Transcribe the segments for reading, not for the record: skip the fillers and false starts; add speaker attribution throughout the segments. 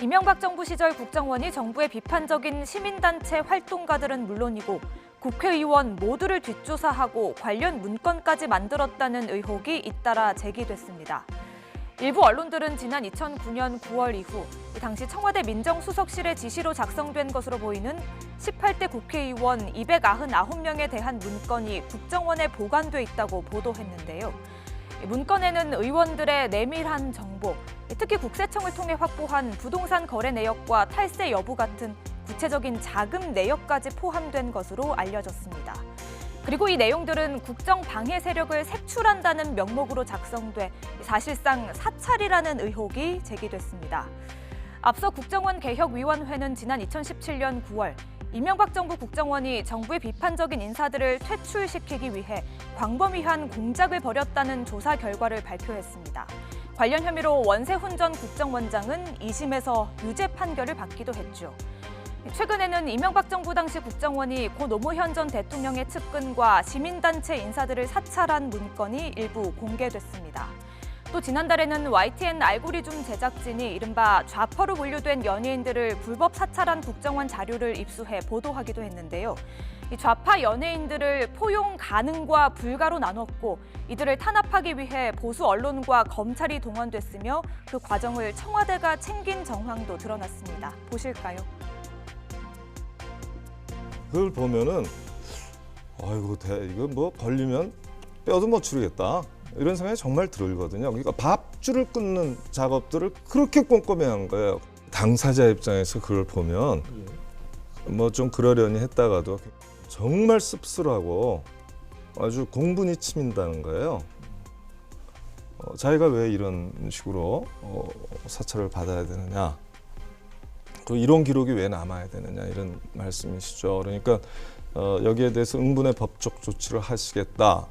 Speaker 1: 이명박 정부 시절 국정원이 정부의 비판적인 시민단체 활동가들은 물론이고 국회의원 모두를 뒷조사하고 관련 문건까지 만들었다는 의혹이 잇따라 제기됐습니다. 일부 언론들은 지난 2009년 9월 이후 당시 청와대 민정수석실의 지시로 작성된 것으로 보이는 18대 국회의원 299명에 대한 문건이 국정원에 보관돼 있다고 보도했는데요. 문건에는 의원들의 내밀한 정보, 특히 국세청을 통해 확보한 부동산 거래 내역과 탈세 여부 같은 구체적인 자금 내역까지 포함된 것으로 알려졌습니다. 그리고 이 내용들은 국정 방해 세력을 색출한다는 명목으로 작성돼 사실상 사찰이라는 의혹이 제기됐습니다. 앞서 국정원개혁위원회는 지난 2017년 9월 이명박 정부 국정원이 정부의 비판적인 인사들을 퇴출시키기 위해 광범위한 공작을 벌였다는 조사 결과를 발표했습니다. 관련 혐의로 원세훈 전 국정원장은 2심에서 유죄 판결을 받기도 했죠. 최근에는 이명박 정부 당시 국정원이 고 노무현 전 대통령의 측근과 시민단체 인사들을 사찰한 문건이 일부 공개됐습니다. 또 지난달에는 YTN 알고리즘 제작진이 이른바 좌파로 분류된 연예인들을 불법 사찰한 국정원 자료를 입수해 보도하기도 했는데요. 이 좌파 연예인들을 포용 가능과 불가로 나눴고 이들을 탄압하기 위해 보수 언론과 검찰이 동원됐으며 그 과정을 청와대가 챙긴 정황도 드러났습니다. 보실까요?
Speaker 2: 그걸 보면은 이거 뭐 걸리면 뼈도 못 추리겠다. 이런 생각이 정말 들거든요. 그러니까 밥줄을 끊는 작업들을 그렇게 꼼꼼히 한 거예요. 당사자 입장에서 그걸 보면 뭐 좀 그러려니 했다가도 정말 씁쓸하고 아주 공분이 치민다는 거예요. 자기가 왜 이런 식으로 사찰을 받아야 되느냐. 그 이런 기록이 왜 남아야 되느냐 이런 말씀이시죠. 그러니까 여기에 대해서 응분의 법적 조치를 하시겠다.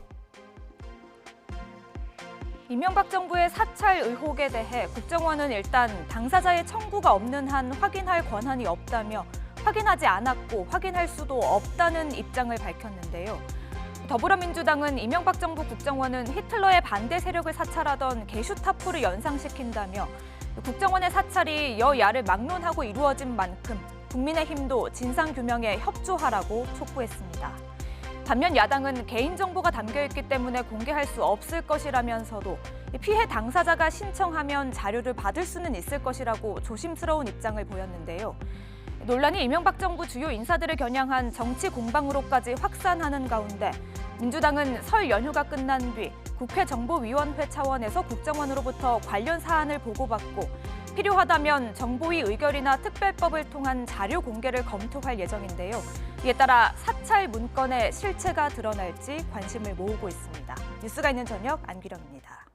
Speaker 1: 이명박 정부의 사찰 의혹에 대해 국정원은 일단 당사자의 청구가 없는 한 확인할 권한이 없다며 확인하지 않았고 확인할 수도 없다는 입장을 밝혔는데요. 더불어민주당은 이명박 정부 국정원은 히틀러의 반대 세력을 사찰하던 게슈타포를 연상시킨다며 국정원의 사찰이 여야를 막론하고 이루어진 만큼 국민의힘도 진상규명에 협조하라고 촉구했습니다. 반면 야당은 개인정보가 담겨있기 때문에 공개할 수 없을 것이라면서도 피해 당사자가 신청하면 자료를 받을 수는 있을 것이라고 조심스러운 입장을 보였는데요. 논란이 이명박 정부 주요 인사들을 겨냥한 정치 공방으로까지 확산하는 가운데 민주당은 설 연휴가 끝난 뒤 국회 정보위원회 차원에서 국정원으로부터 관련 사안을 보고받고 필요하다면 정보위 의결이나 특별법을 통한 자료 공개를 검토할 예정인데요. 이에 따라 사찰 문건의 실체가 드러날지 관심을 모으고 있습니다. 뉴스가 있는 저녁 안규령입니다.